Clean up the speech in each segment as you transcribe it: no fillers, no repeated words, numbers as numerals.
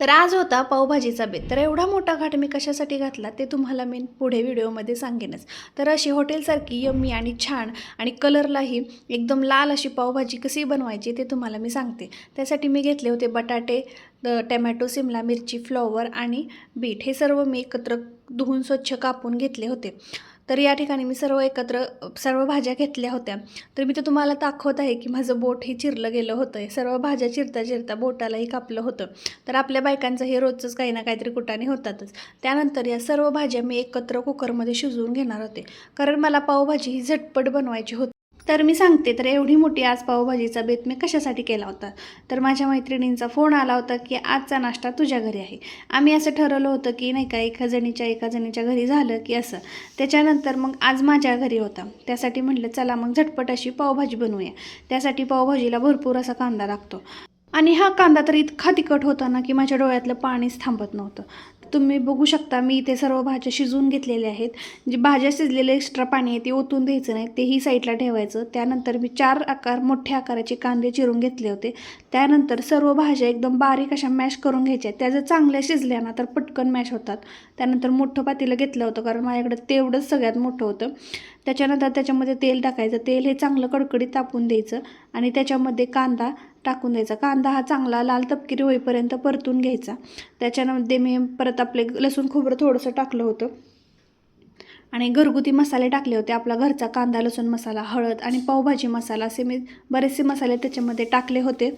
तर आज होता पावभाजीचा बेत. तर एवढा मोठा घाट मी कशासाठी घातला ते तुम्हाला मी पुढे व्हिडिओमध्ये सांगेनच. तर अशी हॉटेलसारखी यम्मी आणि छान आणि कलरलाही एकदम लाल अशी पावभाजी कशी बनवायची ते तुम्हाला मी सांगते. त्यासाठी मी घेतले होते बटाटे, टमॅटो, सिमला मिरची, फ्लॉवर आणि बीट हे सर्व मी एकत्र धुवून स्वच्छ कापून घेतले होते. तर या ठिकाणी मी सर्व भाज्या घेतल्या होत्या. तर मी तर तुम्हाला दाखवत आहे की माझं बोटही चिरलं गेलं होतं. सर्व भाज्या चिरता चिरता बोटालाही कापलं होतं. तर आपल्या बायकांचं हे रोजचंच काही ना काहीतरी कुटाणे होतातच. त्यानंतर या सर्व भाज्या मी एकत्र कुकरमध्ये शिजवून घेणार होते, कारण मला पावभाजी ही झटपट बनवायची होती. तर मी सांगते, तर एवढी मोठी आज पावभाजीचा बेत मी कशासाठी केला होता. तर माझ्या मैत्रिणींचा फोन आला होता की आजचा नाश्ता तुझ्या घरी आहे. आम्ही असं ठरवलं होतं की नाही का, एका जणीच्या घरी झालं की असं. त्याच्यानंतर मग आज माझ्या घरी होता. त्यासाठी म्हटलं चला मग झटपट अशी पावभाजी बनवूया. त्यासाठी पावभाजीला भरपूर असा कांदा लागतो. आणि हा कांदा तर इतका तिखट होता ना की माझ्या डोळ्यातलं पाणीच थांबत नव्हतं. तुम्ही बघू शकता, मी इथे सर्व भाज्या शिजवून घेतलेल्या आहेत. जी भाज्या शिजलेले एक्स्ट्रा पाणी आहे ते ओतून द्यायचं नाही, तेही साईडला ठेवायचं. त्यानंतर मी मोठ्या आकाराचे कांदे चिरून घेतले होते. त्यानंतर सर्व भाज्या एकदम बारीक अशा मॅश करून घ्यायच्या. त्या जर चांगल्या शिजल्या ना तर पटकन मॅश होतात. त्यानंतर मोठं पातेलं घेतलं होतं, कारण माझ्याकडं तेवढंच सगळ्यात मोठं होतं. त्याच्यानंतर त्याच्यामध्ये तेल टाकायचं. तेल हे चांगलं कडकडीत तापून द्यायचं आणि त्याच्यामध्ये कांदा टाकून द्यायचा. कांदा हा चांगला लाल तपकिरी होईपर्यंत परतून घ्यायचा. त्याच्यामध्ये मी परत आपले लसूण खोबरं थोडंसं टाकलं होतं आणि घरगुती मसाले टाकले होते. आपला घरचा कांदा लसूण मसाला, हळद आणि पावभाजी मसाला असे मी बरेचसे मसाले त्याच्यामध्ये टाकले होते.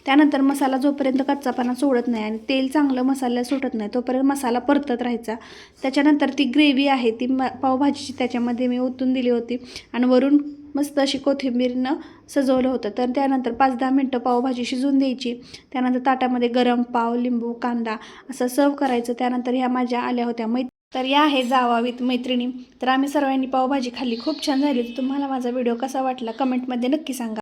त्यानंतर मसाला जोपर्यंत कच्चापणा सोडत नाही आणि तेल चांगलं मसाल्याला सुटत नाही तोपर्यंत मसाला परतत राहायचा. त्याच्यानंतर ती ग्रेव्ही आहे ती पावभाजीची त्याच्यामध्ये मी ओतून दिली होती आणि वरून मस्त अशी कोथिंबीरनं सजवलं होतं. तर त्यानंतर 5-10 मिनटं पावभाजी शिजवून द्यायची. त्यानंतर ताटामध्ये गरम पाव, लिंबू, कांदा असं सर्व करायचं. त्यानंतर ह्या माझ्या आल्या होत्या तर या आहे जावावीत मैत्रिणी. तर आम्ही सर्वांनी पावभाजी खाल्ली, खूप छान झाली. तर तुम्हाला माझा व्हिडिओ कसा वाटला कमेंटमध्ये नक्की सांगा.